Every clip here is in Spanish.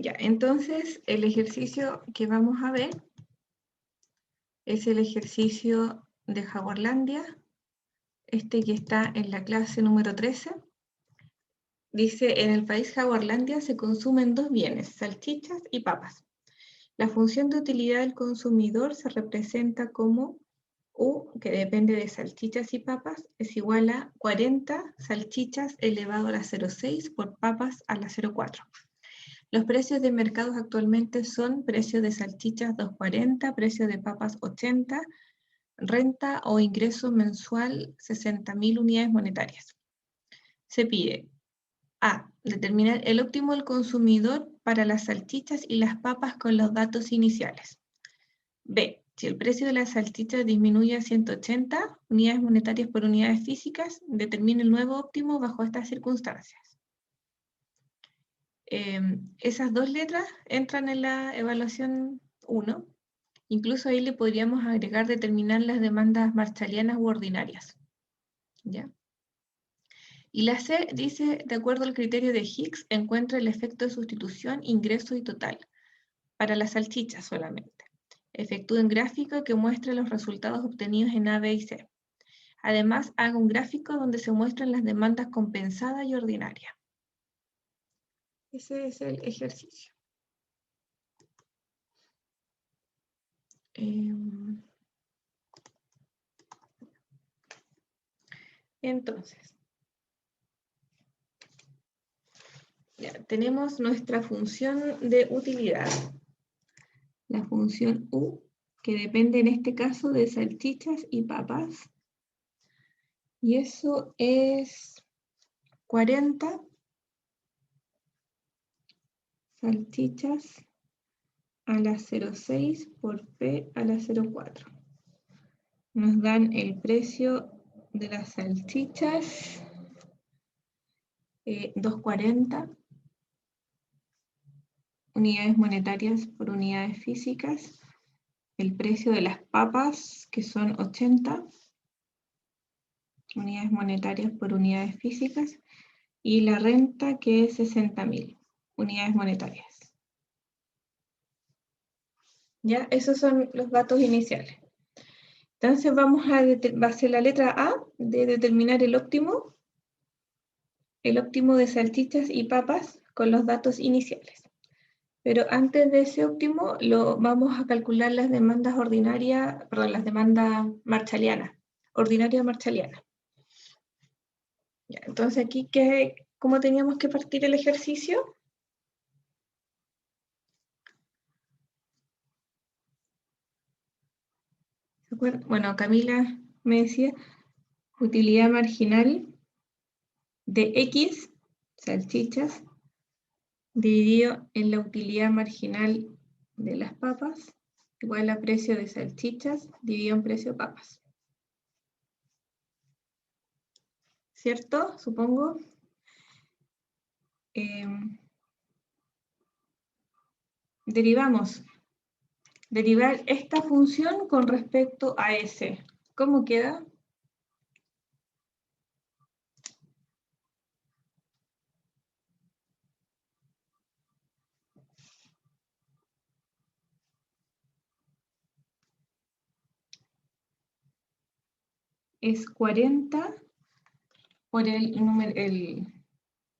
Ya, entonces el ejercicio que vamos a ver es el ejercicio de Jaguarlandia, este que está en la clase número 13. Dice, en el país Jaguarlandia se consumen dos bienes, salchichas y papas. La función de utilidad del consumidor se representa como U, que depende de salchichas y papas, es igual a 40 salchichas elevado a la 0,6 por papas a la 0,4. Los precios de mercados actualmente son precio de salchichas 2,40, precio de papas 80, renta o ingreso mensual 60.000 unidades monetarias. Se pide A. Determinar el óptimo del consumidor para las salchichas y las papas con los datos iniciales. B. Si el precio de las salchichas disminuye a 180 unidades monetarias por unidades físicas, determine el nuevo óptimo bajo estas circunstancias. Esas dos letras entran en la evaluación 1. Incluso ahí le podríamos agregar determinar las demandas marshallianas u ordinarias. ¿Ya? Y la C dice, de acuerdo al criterio de Higgs, encuentra el efecto de sustitución, ingreso y total, para las salchichas solamente. Efectúe un gráfico que muestre los resultados obtenidos en A, B y C. Además, haga un gráfico donde se muestran las demandas compensadas y ordinarias. Ese es el ejercicio. Entonces, ya, tenemos nuestra función de utilidad. La función U, que depende en este caso de salchichas y papas. Y eso es 40 salchichas a la 0,6 por P a la 0,4. Nos dan el precio de las salchichas, 2,40 unidades monetarias por unidades físicas. El precio de las papas, que son 80 unidades monetarias por unidades físicas. Y la renta, que es 60.000 unidades monetarias. ¿Ya? Esos son los datos iniciales. Entonces vamos a hacer la letra A de determinar el óptimo de salchichas y papas con los datos iniciales. Pero antes de ese óptimo, vamos a calcular las demandas ordinarias, perdón, las demandas marshallianas, ordinaria marshalliana. Ya, entonces aquí, ¿cómo teníamos que partir el ejercicio? Bueno, Camila me decía, utilidad marginal de X salchichas dividido en la utilidad marginal de las papas igual a precio de salchichas dividido en precio de papas. ¿Cierto? Supongo. Derivar esta función con respecto a S. ¿Cómo queda? Es 40 por el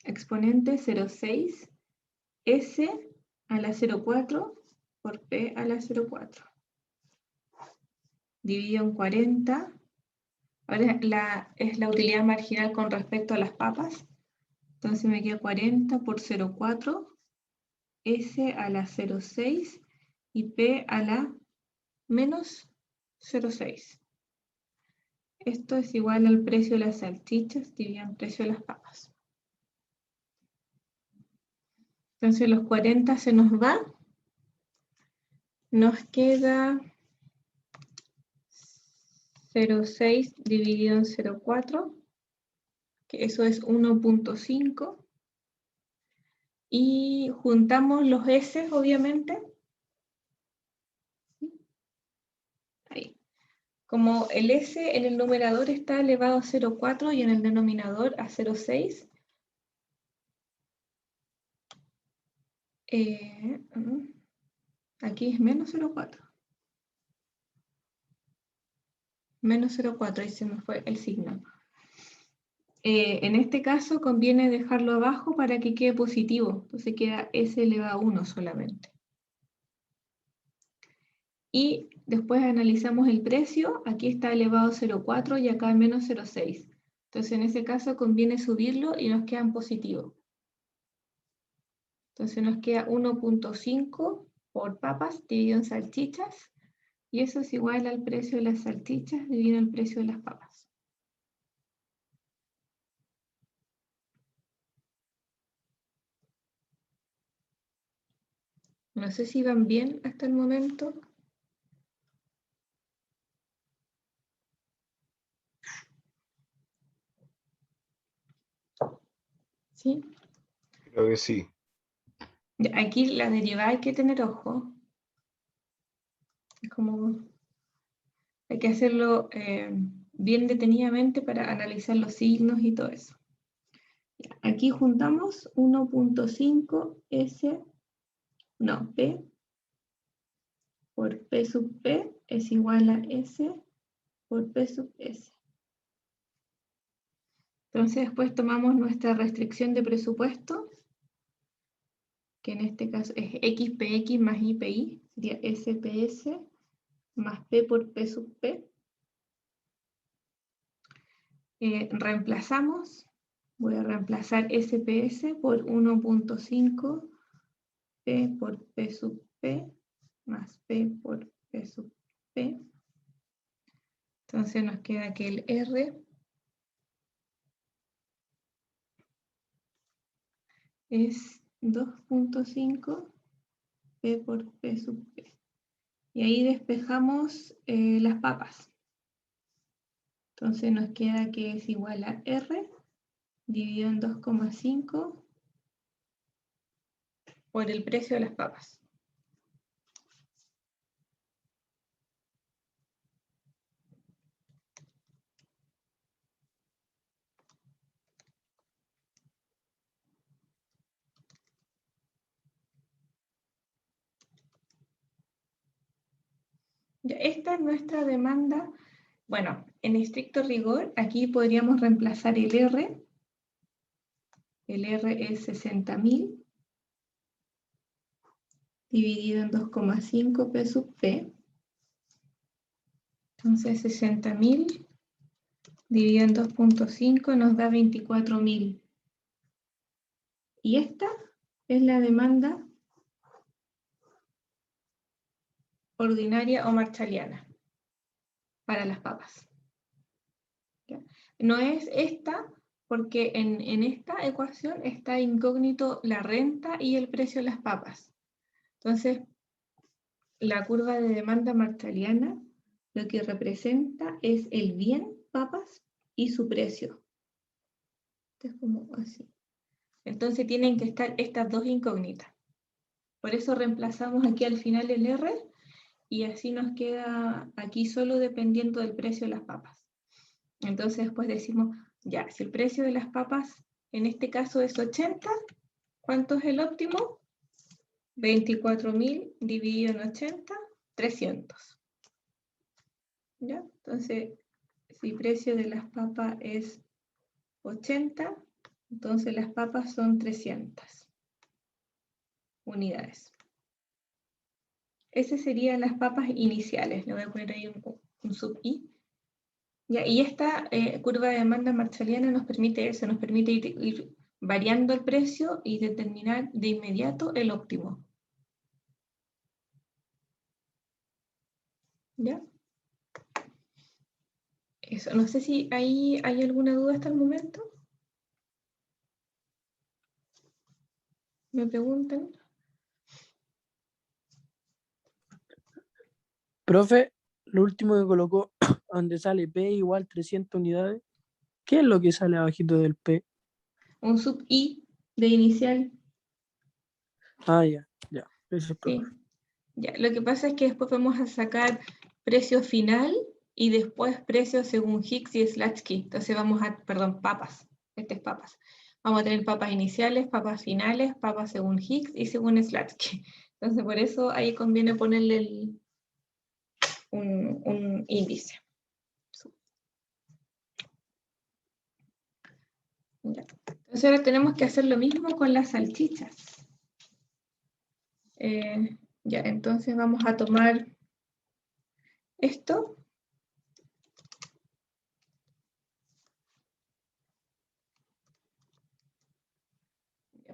exponente 0,6 S a la 0,4 por P a la 0,4. Dividido en 40. Ahora es la utilidad marginal con respecto a las papas. Entonces me queda 40 por 0,4, S a la 0,6 y P a la menos 0,6. Esto es igual al precio de las salchichas dividido en precio de las papas. Entonces los 40 se nos va. Nos queda 0,6 dividido en 0,4, que eso es 1,5. Y juntamos los S, obviamente. Ahí. Como el S en el numerador está elevado a 0,4 y en el denominador a 0,6, Aquí es menos 0,4. Menos 0,4, ahí se me fue el signo. En este caso conviene dejarlo abajo para que quede positivo. Entonces queda S elevado a 1 solamente. Y después analizamos el precio. Aquí está elevado a 0,4 y acá menos 0,6. Entonces en ese caso conviene subirlo y nos queda en positivo. Entonces nos queda 1,5 por papas dividido en salchichas. Y eso es igual al precio de las salchichas dividido el precio de las papas. No sé si van bien hasta el momento. ¿Sí? Creo que sí. Aquí la derivada hay que tener ojo. Es como... Hay que hacerlo bien detenidamente para analizar los signos y todo eso. Aquí juntamos 1,5 S, no, P por P sub P es igual a S por P sub S. Entonces después tomamos nuestra restricción de presupuesto, que en este caso es XPX más IPI, sería SPS más P por P sub P. Reemplazamos, voy a reemplazar SPS por 1,5 P por P sub P más P por P sub P. Entonces nos queda que el R es 2,5 P por P sub P. Y ahí despejamos las papas. Entonces nos queda que es igual a R dividido en 2,5 por el precio de las papas. Ya, esta es nuestra demanda. Bueno, en estricto rigor, aquí podríamos reemplazar el R. El R es 60.000 dividido en 2,5 P sub P. Entonces 60.000 dividido en 2,5 nos da 24.000. Y esta es la demanda ordinaria o marshaliana para las papas. ¿Ya? No es esta, porque en esta ecuación está incógnito la renta y el precio de las papas. Entonces, la curva de demanda marshaliana lo que representa es el bien papas y su precio. Esto es como así. Entonces tienen que estar estas dos incógnitas. Por eso reemplazamos aquí al final el R y así nos queda aquí solo dependiendo del precio de las papas. Entonces después decimos, ya, si el precio de las papas en este caso es 80, ¿cuánto es el óptimo? 24.000 dividido en 80, 300. ¿Ya? Entonces, si el precio de las papas es 80, entonces las papas son 300 unidades. Esas serían las papas iniciales. Le voy a poner ahí un sub I. Ya, y esta curva de demanda marshaliana nos permite eso, nos permite ir variando el precio y determinar de inmediato el óptimo. ¿Ya? Eso, no sé si ahí hay alguna duda hasta el momento. ¿Me preguntan? Profe, lo último que colocó, donde sale P igual 300 unidades, ¿qué es lo que sale abajito del P? Un sub I de inicial. Ah, ya. Eso es, Sí. profe. Ya, lo que pasa es que después vamos a sacar precio final y después precio según Hicks y Slatsky. Entonces vamos a, perdón, papas. Este es papas. Vamos a tener papas iniciales, papas finales, papas según Higgs y según Slatsky. Entonces, por eso ahí conviene ponerle un índice. Ya. Entonces ahora tenemos que hacer lo mismo con las salchichas. Ya, entonces vamos a tomar esto.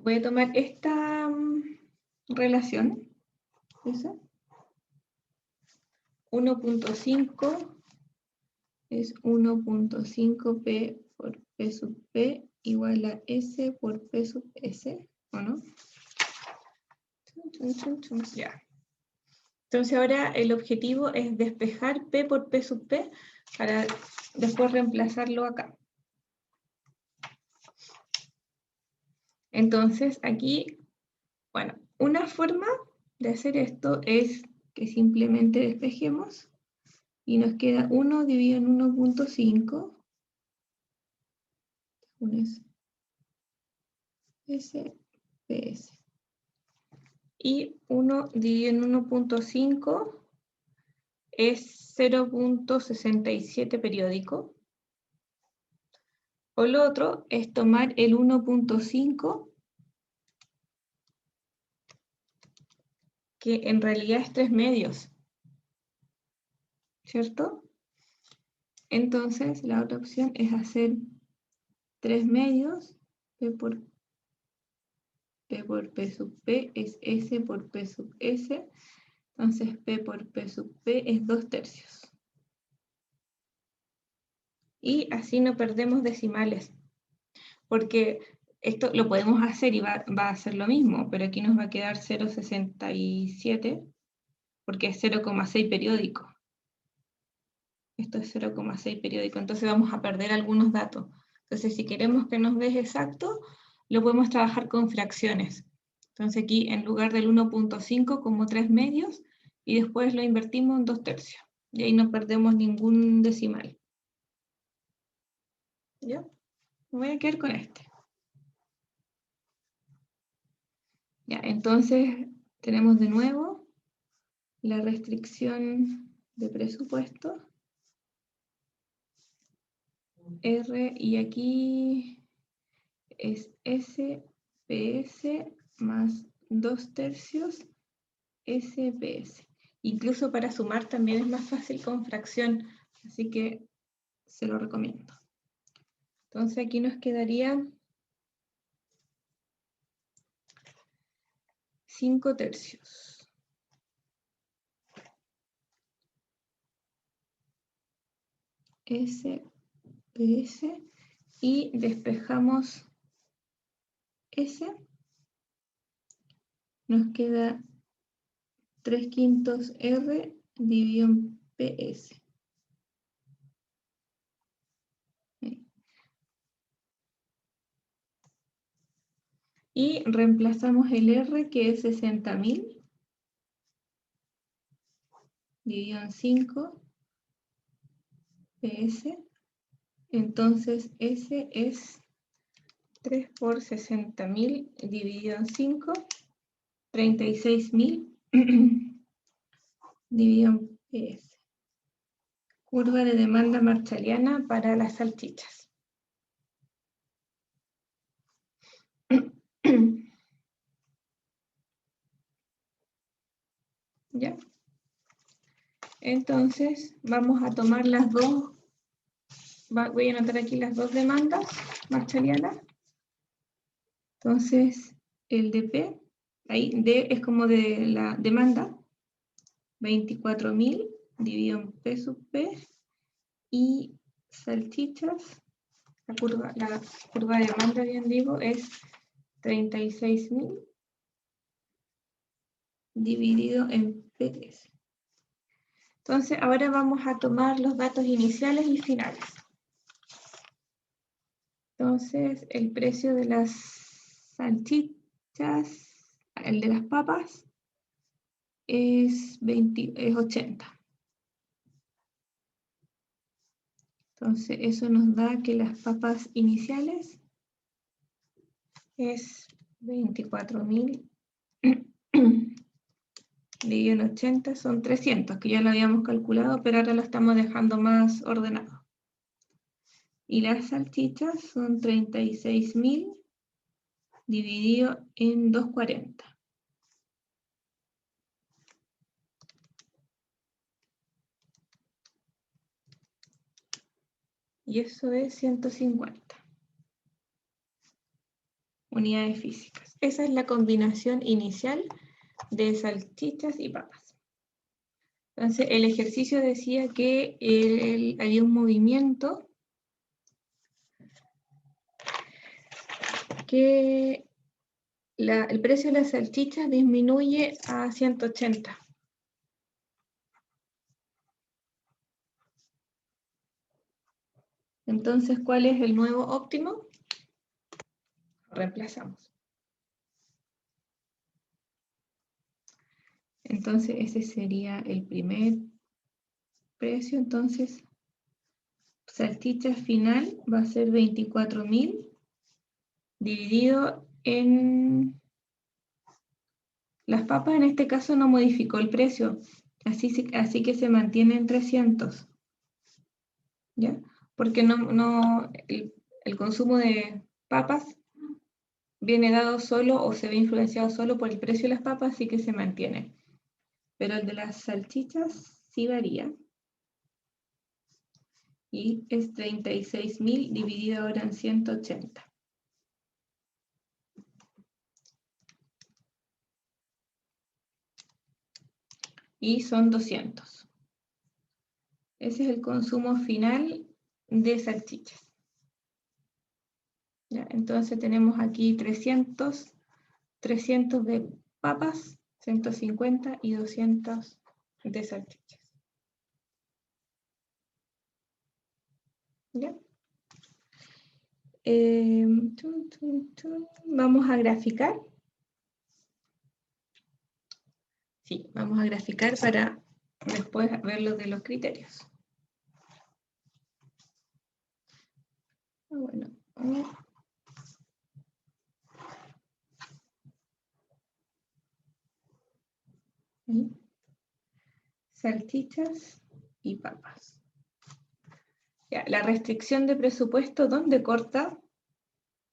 Voy a tomar esta relación. ¿Esa? 1.5 es 1.5p por p sub p igual a s por p sub s, ¿o no? Ya. Entonces ahora el objetivo es despejar p por p sub p para después reemplazarlo acá. Entonces aquí, bueno, una forma de hacer esto es que simplemente despejemos y nos queda 1 dividido en 1.5. SPS. Y 1 dividido en 1.5 es 0.67 periódico. O lo otro es tomar el 1.5, que en realidad es 3 medios, ¿cierto? Entonces la otra opción es hacer 3 medios, P por P sub P es S por P sub S, entonces P por P sub P es 2/3. Y así no perdemos decimales, porque esto lo podemos hacer y va a ser lo mismo, pero aquí nos va a quedar 0.67, porque es 0,6 periódico. Esto es 0,6 periódico, entonces vamos a perder algunos datos. Entonces, si queremos que nos dé exacto, lo podemos trabajar con fracciones. Entonces aquí, en lugar del 1.5, como 3 medios, y después lo invertimos en 2/3. Y ahí no perdemos ningún decimal. ¿Ya? Me voy a quedar con este. Ya, entonces tenemos de nuevo la restricción de presupuesto. R, y aquí es SPS más 2/3 SPS. Incluso para sumar también es más fácil con fracción, así que se lo recomiendo. Entonces aquí nos quedaría 5/3. SPS y despejamos S. Nos queda 3/5 R dividido en PS. Y reemplazamos el R, que es 60.000, dividido en 5, PS. Entonces S es 3 por 60.000 dividido en 5, 36.000 dividido en PS. Curva de demanda marshalliana para las salchichas. ¿Ya? Entonces vamos a tomar las dos, voy a anotar aquí las dos demandas marshallianas. Entonces el de P, ahí D es como de la demanda, 24.000 dividido en P sub P, y salchichas, la curva de demanda, bien digo, es 36.000 dividido en PS. Entonces, ahora vamos a tomar los datos iniciales y finales. Entonces, el precio de las salchichas, el de las papas, es 80. Entonces, eso nos da que las papas iniciales es 24.000 dividido en 80 son 300, que ya lo habíamos calculado, pero ahora lo estamos dejando más ordenado. Y las salchichas son 36.000 dividido en 240. Y eso es 150 unidades físicas. Esa es la combinación inicial de salchichas y papas. Entonces, el ejercicio decía que había un movimiento que el precio de las salchichas disminuye a 180. Entonces, ¿cuál es el nuevo óptimo? Reemplazamos. Entonces, ese sería el primer precio. Entonces, salchicha final va a ser 24.000 dividido en... Las papas en este caso no modificó el precio, así que se mantiene en 300. ¿Ya? Porque el consumo de papas viene dado solo o se ve influenciado solo por el precio de las papas, así que se mantiene. Pero el de las salchichas sí varía. Y es 36.000 dividido ahora en 180. Y son 200. Ese es el consumo final de salchichas. ¿Ya? Entonces tenemos aquí 300 de papas, 150 y 200 de salchichas. ¿Ya? Vamos a graficar. Sí, vamos a graficar para después ver lo de los criterios. Bueno, ahí. Salchichas y papas. Ya, la restricción de presupuesto, ¿dónde corta?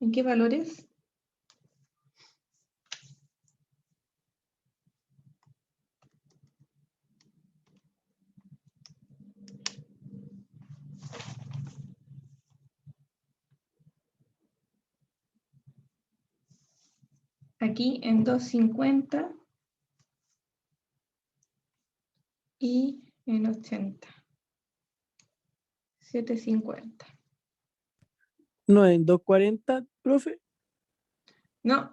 ¿En qué valores? Aquí en 250 y en 80. 750. No, en 240, profe. No,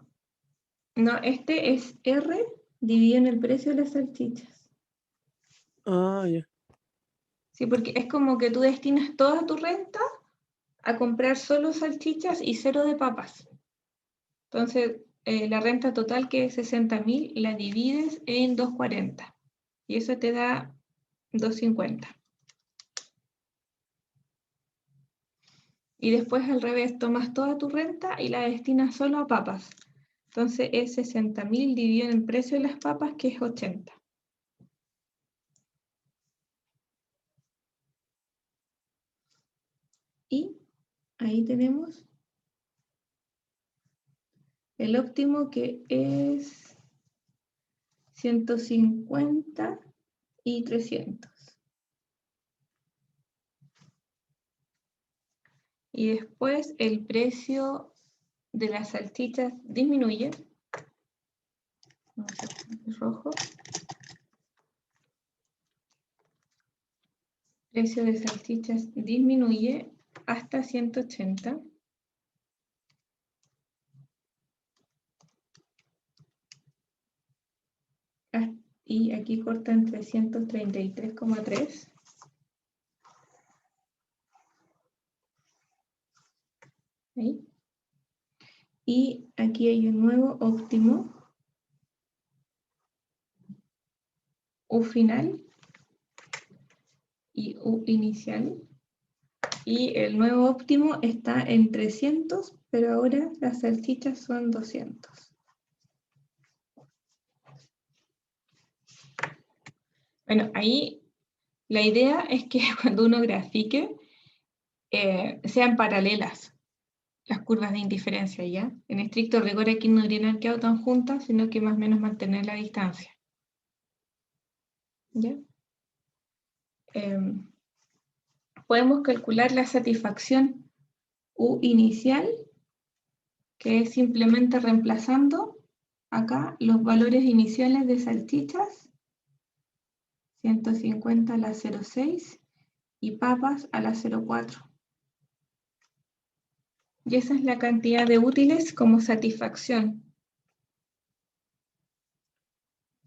este es R dividido en el precio de las salchichas. Ah, ya. Sí, porque es como que tú destinas toda tu renta a comprar solo salchichas y 0 de papas. Entonces, la renta total, que es 60.000, la divides en 240. Y eso te da 250. Y después al revés, tomas toda tu renta y la destinas solo a papas. Entonces es 60.000 dividido en el precio de las papas, que es 80. Y ahí tenemos el óptimo, que es 150 y 300. Y después el precio de las salchichas disminuye. Vamos a hacer el rojo. El precio de salchichas disminuye hasta 180. Y aquí cortan 333,3. Ahí. Y aquí hay un nuevo óptimo, U final y U inicial. Y el nuevo óptimo está en 300, pero ahora las salchichas son 200. Bueno, ahí la idea es que cuando uno grafique, sean paralelas las curvas de indiferencia, ¿ya? En estricto rigor aquí no habrían quedado tan juntas, sino que más o menos mantener la distancia. ¿Ya? Podemos calcular la satisfacción U inicial, que es simplemente reemplazando acá los valores iniciales de salchichas, 150 a la 0,6 y papas a la 0,4. Y esa es la cantidad de útiles como satisfacción.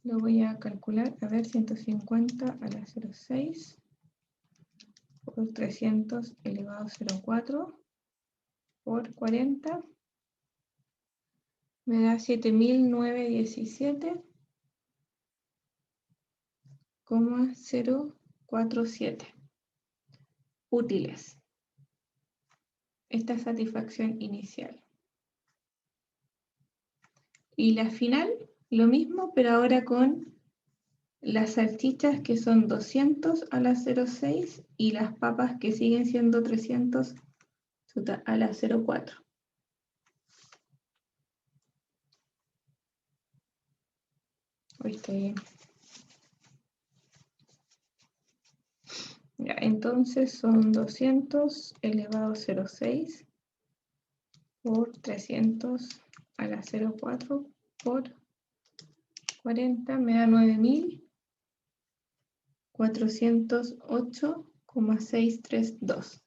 Lo voy a calcular, a ver, 150 a la 0,6 por 300 elevado a 0,4 por 40 me da 7.917,047 útiles. Esta es satisfacción inicial. Y la final, lo mismo, pero ahora con las salchichas que son 200 a la 0,6 y las papas que siguen siendo 300 a la 0,4. Hoy está bien. Ya, entonces son 200 elevado a 0,6 por 300 a la 0,4 por 40 me da 9.408,632.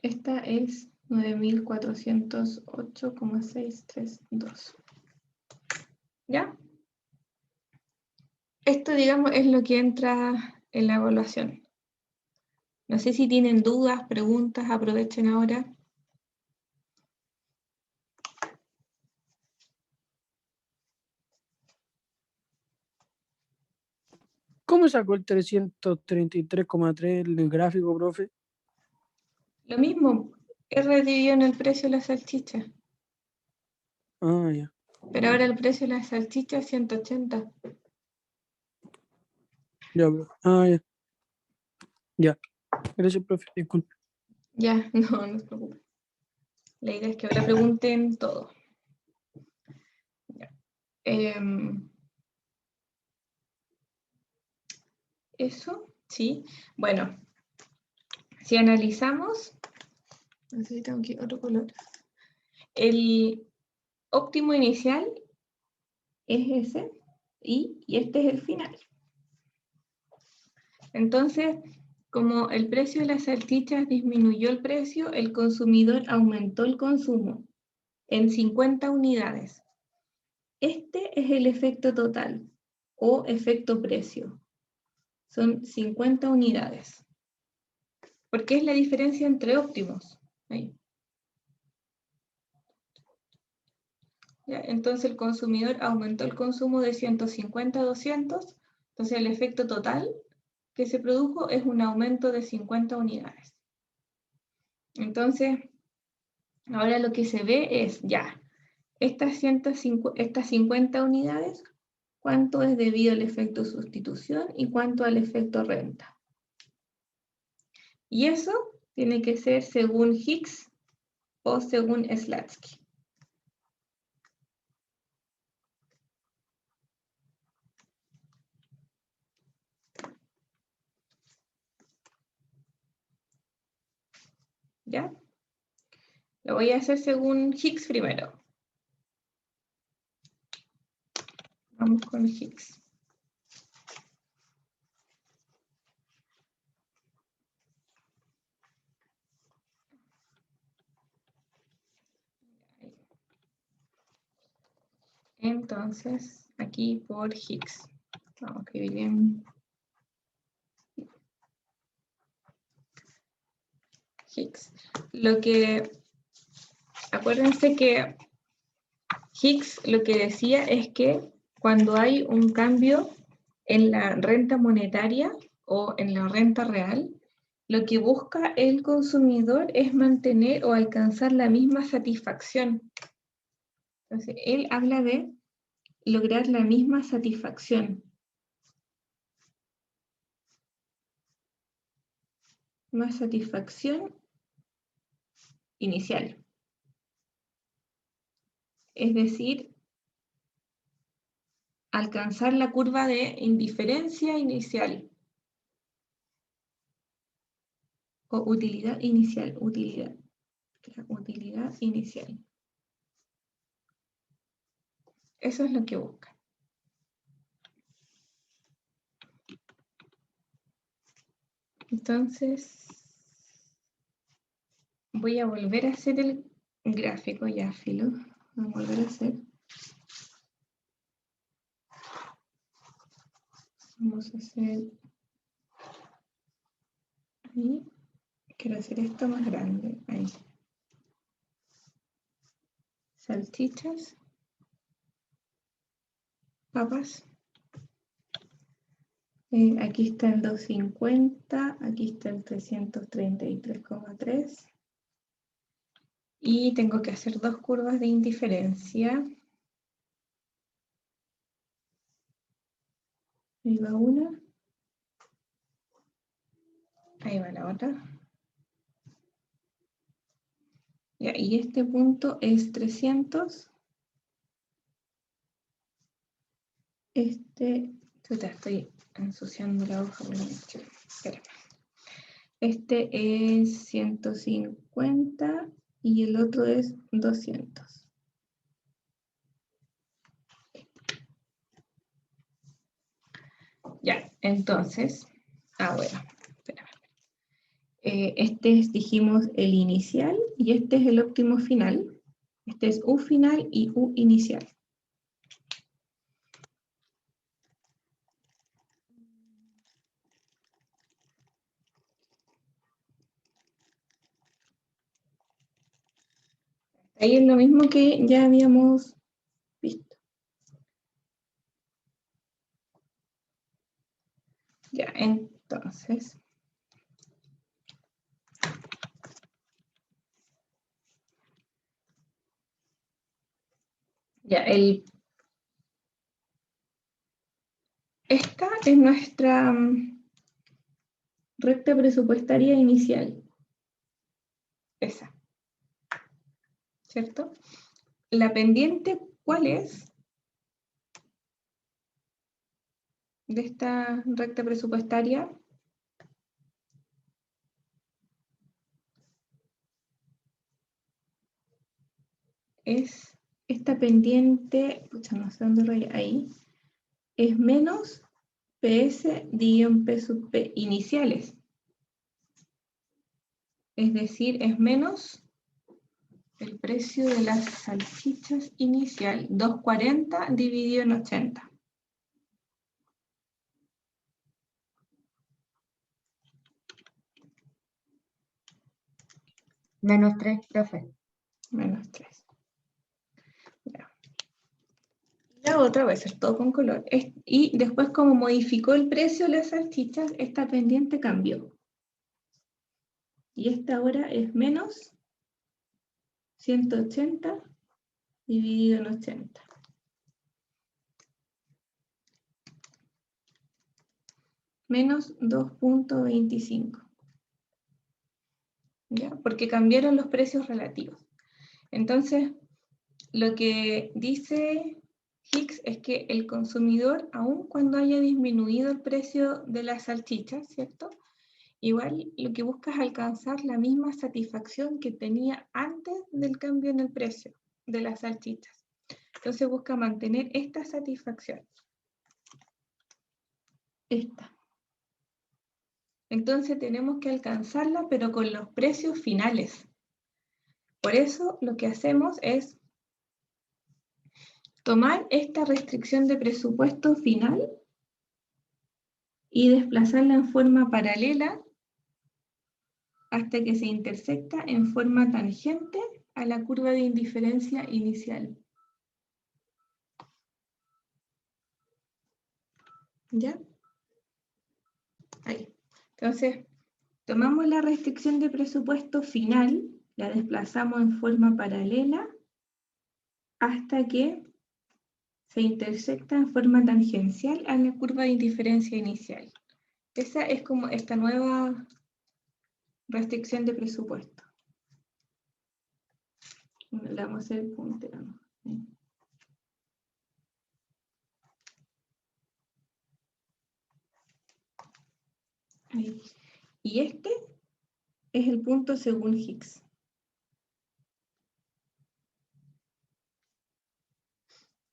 Esta es 9.408,632. ¿Ya? Esto, digamos, es lo que entra en la evaluación. No sé si tienen dudas, preguntas, aprovechen ahora. ¿Cómo sacó el 333,3 en el gráfico, profe? Lo mismo, R dividido en el precio de la salchicha. Ah, ya. Pero ahora el precio de la salchicha es 180. Ya, ah, ya. Ya. Gracias, profe. Disculpe. Ya, no se preocupen. La idea es que ahora pregunten todo. Ya. Eso, sí. Bueno, si analizamos, necesitamos aquí otro color. El óptimo inicial es ese y este es el final. Entonces, como el precio de las salchichas disminuyó el precio, el consumidor aumentó el consumo en 50 unidades. Este es el efecto total o efecto precio. Son 50 unidades. ¿Por qué es la diferencia entre óptimos? Ahí. ¿Ya? Entonces el consumidor aumentó el consumo de 150 a 200, entonces el efecto total que se produjo es un aumento de 50 unidades. Entonces, ahora lo que se ve es, ya, estas 50 unidades, ¿cuánto es debido al efecto sustitución y cuánto al efecto renta? Y eso tiene que ser según Hicks o según Slatsky. ¿Ya? Lo voy a hacer según Hicks primero. Vamos con Hicks. Entonces, aquí por Hicks. Vamos a escribir bien. Hicks. Acuérdense que Hicks lo que decía es que cuando hay un cambio en la renta monetaria o en la renta real, Lo que busca el consumidor es mantener o alcanzar la misma satisfacción. Entonces, él habla de lograr la misma satisfacción. Más satisfacción inicial. Es decir, alcanzar la curva de indiferencia inicial. O utilidad inicial, utilidad inicial. Eso es lo que busca. Entonces, voy a volver a hacer el gráfico ya, filo. Voy a volver a hacer. Vamos a hacer ahí. Quiero hacer esto más grande. Ahí. Salchichas. Papas. Aquí está el 250. Aquí está el 333,3. Y tengo que hacer dos curvas de indiferencia. Ahí va una. Ahí va la otra. Ya, y este punto es 300. Estoy ensuciando la hoja. Espera. Este es 150 y el otro es 200. Ya, entonces, bueno, espérame. Este es, dijimos, el inicial y este es el óptimo final. Este es U final y U inicial. Ahí es lo mismo que ya habíamos visto. Ya, entonces. Ya, esta es nuestra recta presupuestaria inicial. Esa. ¿Cierto? La pendiente, ¿cuál es? De esta recta presupuestaria. Es esta pendiente, pucha, no sé dónde raya, ahí, es menos PS dividido P sub P iniciales. Es decir, es menos el precio de las salchichas inicial, 240 dividido en 80. Menos 3, profe. Menos 3. Ya. La otra va a ser todo con color. Y después, como modificó el precio de las salchichas, esta pendiente cambió. Y esta ahora es menos 180 dividido en 80. Menos 2.25. ¿Ya? Porque cambiaron los precios relativos. Entonces, lo que dice Hicks es que el consumidor, aun cuando haya disminuido el precio de las salchichas, ¿cierto? Igual lo que busca es alcanzar la misma satisfacción que tenía antes del cambio en el precio de las salchichas. Entonces busca mantener esta satisfacción. Esta. Entonces tenemos que alcanzarla, pero con los precios finales. Por eso lo que hacemos es tomar esta restricción de presupuesto final y desplazarla en forma paralela hasta que se intersecta en forma tangente a la curva de indiferencia inicial. ¿Ya? Ahí. Entonces, Tomamos la restricción de presupuesto final, la desplazamos en forma paralela hasta que se intersecta en forma tangencial a la curva de indiferencia inicial. Esa es como esta nueva restricción de presupuesto. Le vamos a hacer el puntero, ¿no? Ahí. Y este es el punto según Higgs.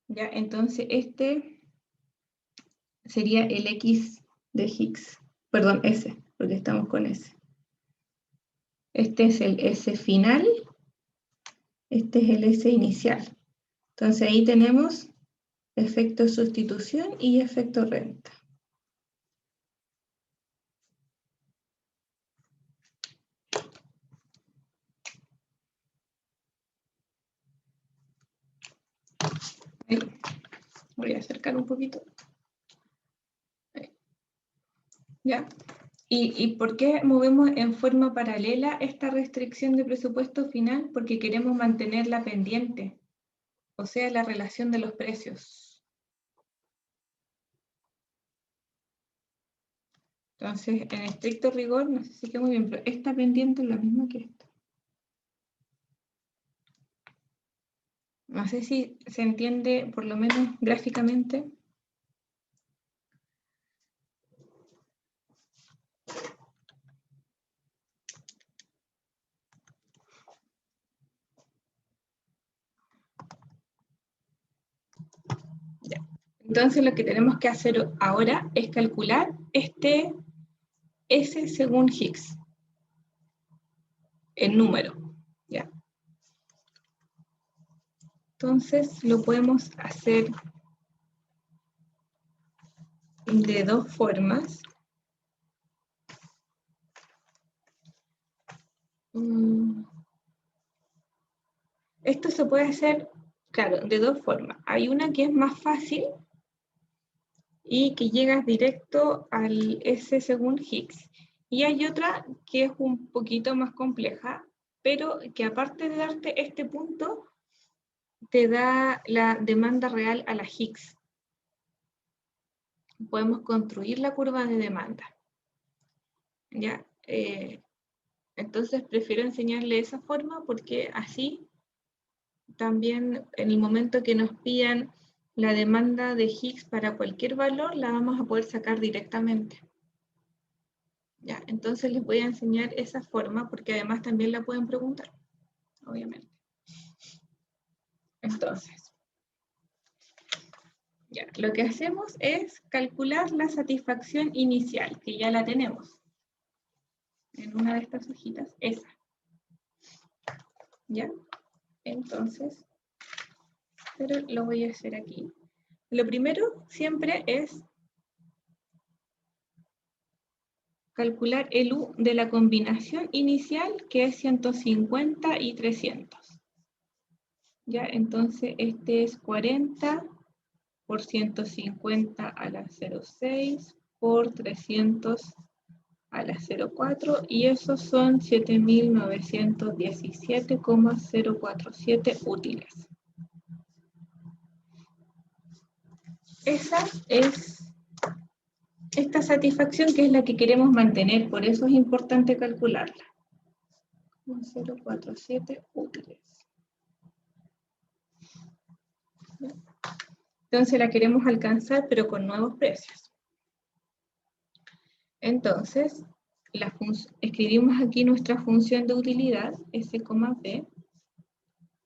Ya, entonces este sería el X de Higgs. Perdón, S, porque estamos con S. Este es el S final, este es el S inicial. Entonces ahí tenemos efecto sustitución y efecto renta. Ahí. Voy a acercar un poquito. Ahí. ¿Ya? ¿Y por qué movemos en forma paralela esta restricción de presupuesto final? Porque queremos mantenerla pendiente, o sea, la relación de los precios. Entonces, en estricto rigor, no sé si queda muy bien, pero esta pendiente es la misma que esta. No sé si se entiende, por lo menos gráficamente. Ya. Entonces, lo que tenemos que hacer ahora es calcular este S según Higgs, el número. ¿Ya? Entonces, lo podemos hacer de dos formas. Esto se puede hacer, claro, de dos formas. Hay una que es más fácil y que llegas directo al S según Higgs. Y hay otra que es un poquito más compleja, pero que aparte de darte este punto, te da la demanda real a la Higgs. Podemos construir la curva de demanda. ¿Ya? Entonces prefiero enseñarle esa forma porque así también en el momento que nos pidan la demanda de Higgs para cualquier valor, la vamos a poder sacar directamente. Ya, entonces les voy a enseñar esa forma porque además también la pueden preguntar, obviamente. Entonces, ya, lo que hacemos es calcular la satisfacción inicial, que ya la tenemos en una de estas hojitas, esa. ¿Ya? Entonces, pero lo voy a hacer aquí. Lo primero siempre es calcular el U de la combinación inicial, que es 150 y 300. ¿Ya? Entonces, este es 40 por 150 a la 0,6 por 300 a la 0,4 y esos son 7.917,047 útiles. Esa es esta satisfacción que es la que queremos mantener, por eso es importante calcularla. 0,47 útiles. Entonces la queremos alcanzar, pero con nuevos precios. Entonces, escribimos aquí nuestra función de utilidad, S, B,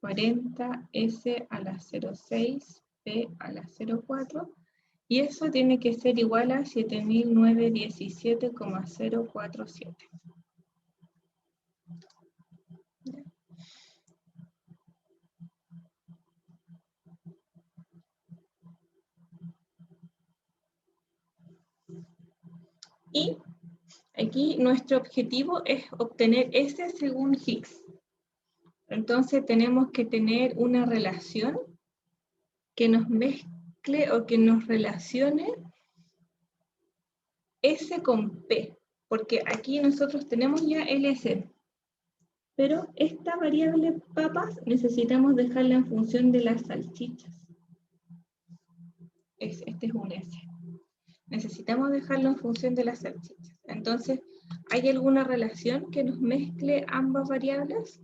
40 S a la 0,6, P a la 0,4, y eso tiene que ser igual a 7.917,047. Y aquí nuestro objetivo es obtener S según Higgs. Entonces tenemos que tener una relación que nos mezcle o que nos relacione S con P. porque aquí nosotros tenemos ya LS, pero esta variable papas necesitamos dejarla en función de las salchichas. Este es un S. Necesitamos dejarlo en función de las salchichas. Entonces, ¿hay alguna relación que nos mezcle ambas variables?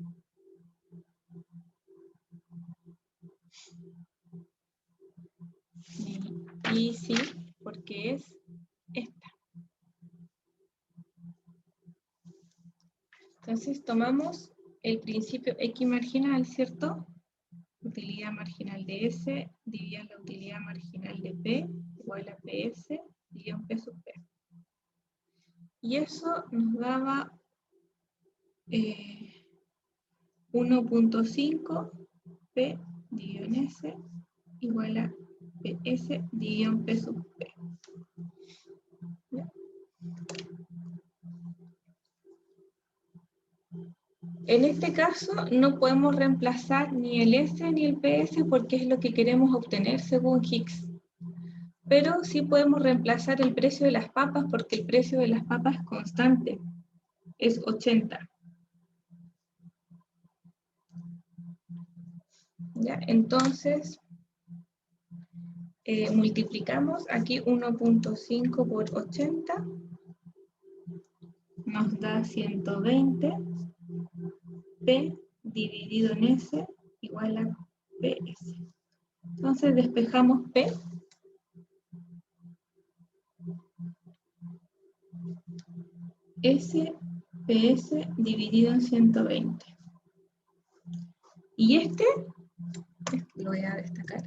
Y sí, porque es esta. Entonces tomamos el principio X marginal, ¿cierto? Utilidad marginal de S dividida la utilidad marginal de P igual a PS dividido en P sub P. Y eso nos daba 1.5 P dividido en S igual a PS dividido en P sub P. ¿Ya? En este caso no podemos reemplazar ni el S ni el PS porque es lo que queremos obtener según Higgs. Pero sí podemos reemplazar el precio de las papas porque el precio de las papas es constante, es 80. ¿Ya? Entonces, multiplicamos aquí 1.5 por 80, nos da 120, P dividido en S igual a PS. Entonces despejamos P. S, PS dividido en 120. Y este lo voy a destacar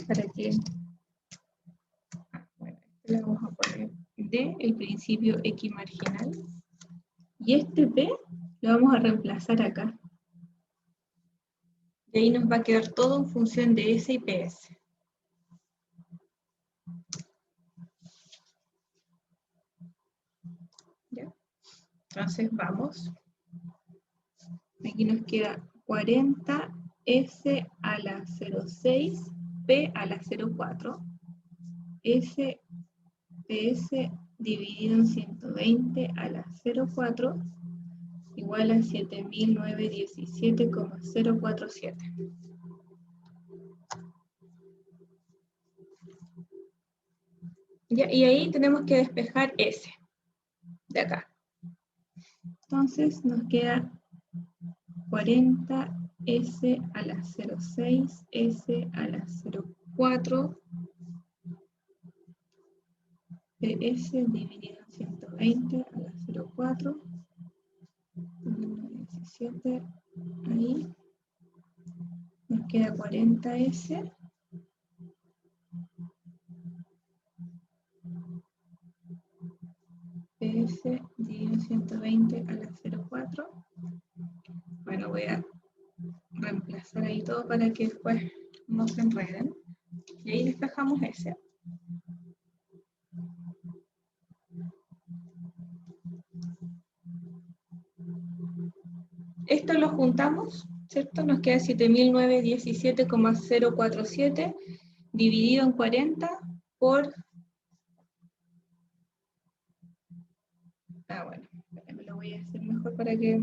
para que... Bueno, este le vamos a poner D, el principio X marginal. Y este P lo vamos a reemplazar acá. Y ahí nos va a quedar todo en función de S y PS. ¿Ya? Entonces vamos. Aquí nos queda 40 S a la 0,6, P a la 0,4, S, PS dividido en 120 a la 0,4 igual a 7.917,047. Ya, y ahí tenemos que despejar S, de acá. Entonces nos queda 40 S a la 0,6, S a la 0,4, PS dividido en 120 a la 0,4, 17, ahí nos queda 40S, PS dividido en 120 a la 0,4. Bueno, voy a reemplazar ahí todo para que después no se enreden. Y ahí despejamos S. Esto lo juntamos, ¿cierto? Nos queda 7.917,047 dividido en 40 por... bueno, me lo voy a hacer mejor para que...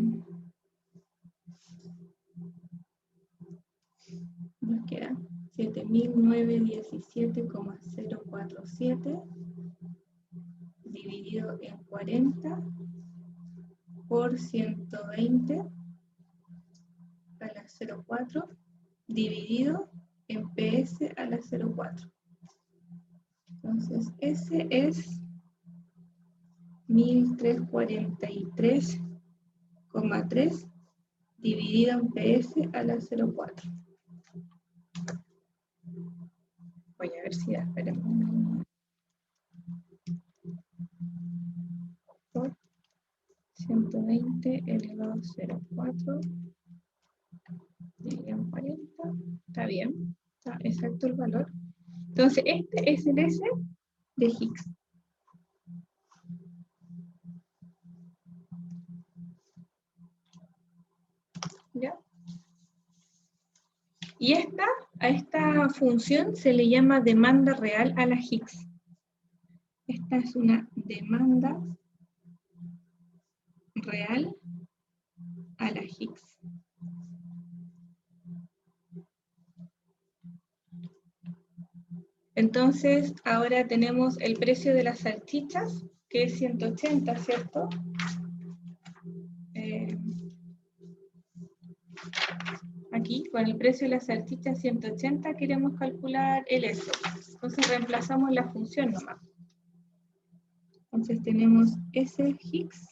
Nos queda 7.917,047 dividido en 40 por 120 a la 0,4 dividido en PS a la 0,4. Entonces, S es 1.343,3 dividido en PS a la 0,4. Voy a ver si da, esperemos. Por 120 elevado a 0,4 dividido en 40. Está bien, está exacto el valor. Entonces, este es el S de Higgs. ¿Ya? Y a esta función se le llama demanda real a la Higgs. Esta es una demanda real a la Higgs. Entonces, ahora tenemos el precio de las salchichas, que es 180, ¿cierto? Aquí, con el precio de las salchichas 180, queremos calcular el S. Entonces, reemplazamos la función nomás. Entonces, tenemos S Higgs,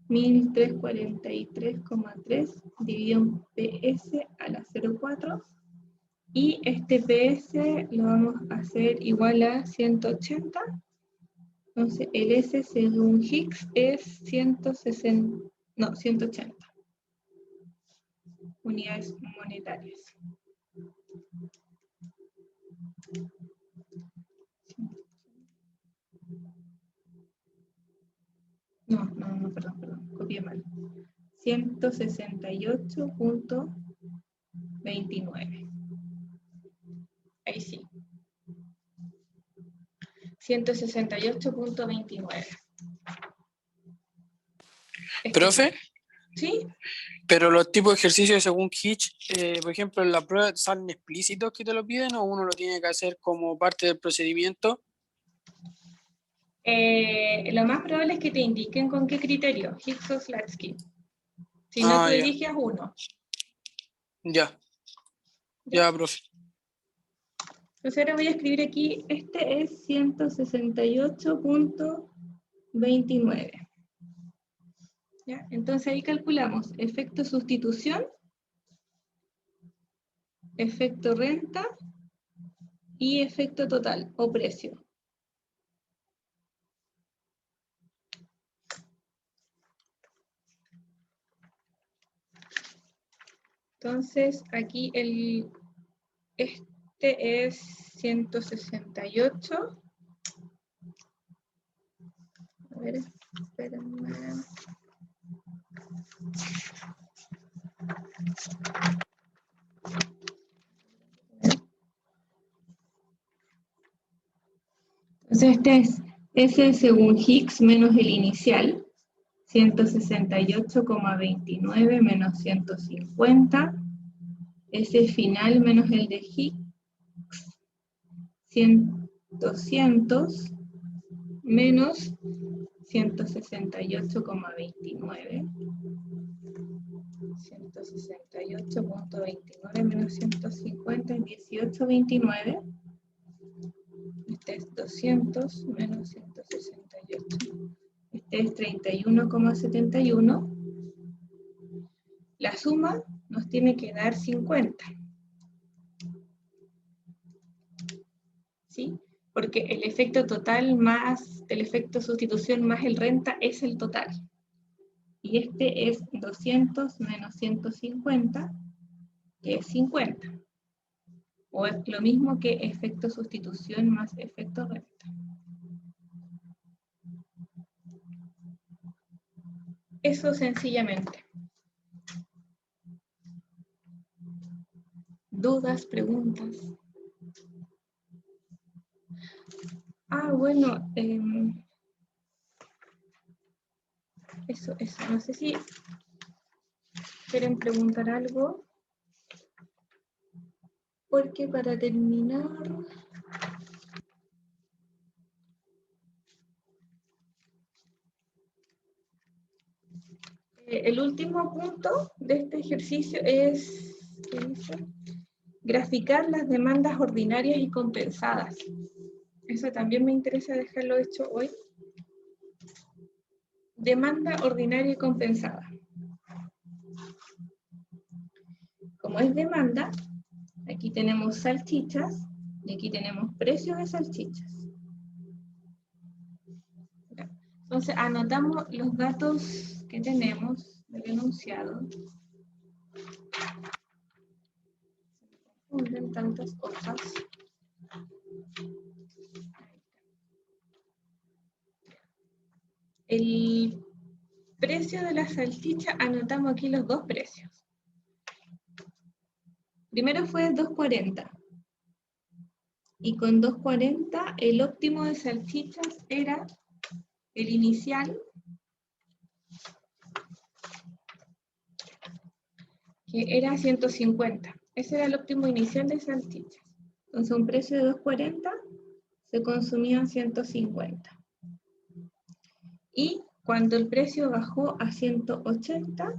1343,3 dividido en PS a la 0,4. Y este PS lo vamos a hacer igual a 180. Entonces, el S según Higgs es 180 unidades monetarias. No, perdón, copié mal. 168.29. Ahí sí. 168.29. Profe, ¿Sí? pero los tipos de ejercicios según Hitch, por ejemplo, en la prueba salen explícitos que te lo piden o uno lo tiene que hacer como parte del procedimiento. Lo más probable es que te indiquen con qué criterio, Higgs o Slatsky. Si no, tú eliges uno. Ya, profe. Entonces ahora voy a escribir aquí, este es 168.29. ¿Ya? Entonces ahí calculamos efecto sustitución, efecto renta y efecto total o precio. Entonces aquí este es 168. A ver, espérenme. Entonces este es S según Higgs menos el inicial, 168,29 menos 150, S final menos el de Higgs, 200 menos 168,29, 168.29 menos 150 es 18,29. Este es 200 menos 168. Este es 31,71. La suma nos tiene que dar 50. ¿Sí? Porque el efecto total más el efecto sustitución más el renta es el total. Y este es 200 menos 150, que es 50. O es lo mismo que efecto sustitución más efecto renta. Eso sencillamente. ¿Dudas, preguntas? Bueno, eso. No sé si quieren preguntar algo. Porque para terminar... el último punto de este ejercicio es, ¿qué dice? Graficar las demandas ordinarias y compensadas. Eso también me interesa dejarlo hecho hoy. Demanda ordinaria y compensada. Como es demanda, aquí tenemos salchichas y aquí tenemos precios de salchichas. Entonces anotamos los datos que tenemos del enunciado. Confunden tantas hojas. El precio de la salchicha, anotamos aquí los dos precios. Primero fue 2.40. Y con 2.40 el óptimo de salchichas era el inicial que era 150. Ese era el óptimo inicial de salchichas. Entonces, un precio de 2.40 se consumían 150. Y cuando el precio bajó a 180,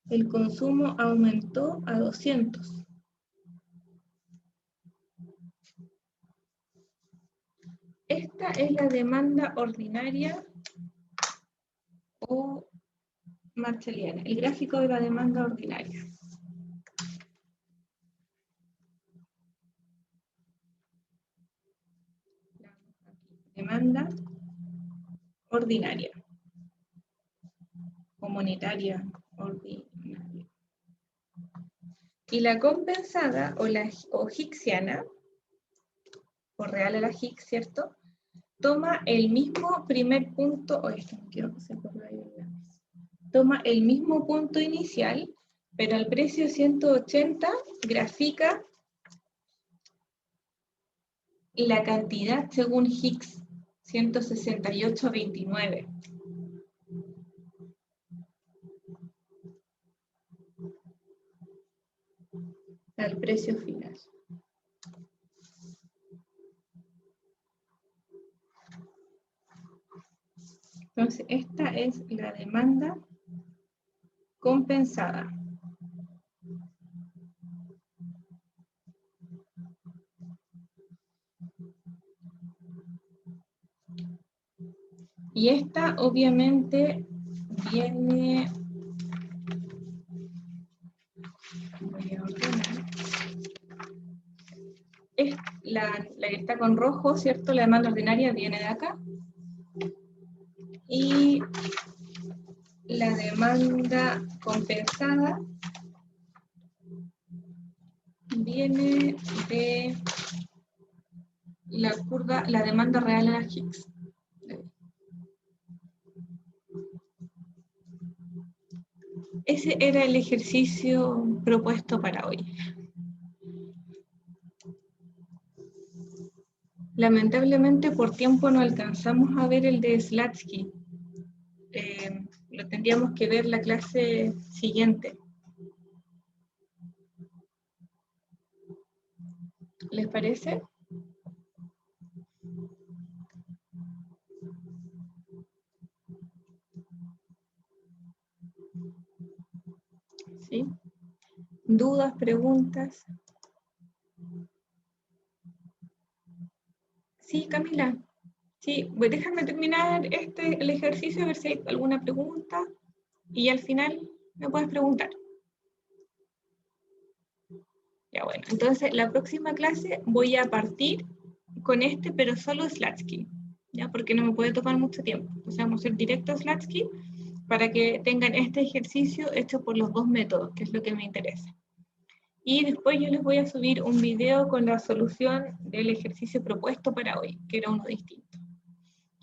el consumo aumentó a 200. Esta es la demanda ordinaria o marshalliana, el gráfico de la demanda ordinaria. Demanda ordinaria, comunitaria ordinaria. Y la compensada o hicksiana, o real a la Hicks, ¿cierto? Toma el mismo primer punto, toma el mismo punto inicial, pero al precio 180 grafica la cantidad según Hicks, 168,29. Al precio final. Entonces, esta es la demanda compensada. Y esta obviamente viene... Voy a ordenar. Es la que está con rojo, ¿cierto? La demanda ordinaria viene de acá. Y la demanda compensada viene de la curva, la demanda real a la Hicks. Ese era el ejercicio propuesto para hoy. Lamentablemente por tiempo no alcanzamos a ver el de Slatsky. Lo tendríamos que ver la clase siguiente. ¿Les parece? ¿Sí? ¿Dudas, preguntas? Sí, Camila. Sí, pues déjame terminar el ejercicio, a ver si hay alguna pregunta. Y al final me puedes preguntar. Ya bueno, entonces la próxima clase voy a partir con este, pero solo Slatsky. ¿Ya? Porque no me puede tomar mucho tiempo. Entonces vamos a ir directo a Slatsky para que tengan este ejercicio hecho por los dos métodos, que es lo que me interesa. Y después yo les voy a subir un video con la solución del ejercicio propuesto para hoy, que era uno distinto.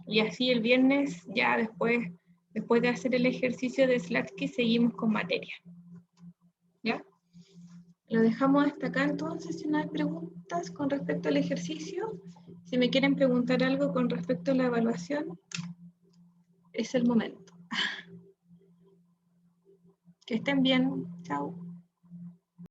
Y así el viernes, ya después de hacer el ejercicio de Slatsky, seguimos con materia. ¿Ya? Lo dejamos hasta acá entonces, si no hay preguntas con respecto al ejercicio. Si me quieren preguntar algo con respecto a la evaluación, es el momento. Que estén bien. Chao.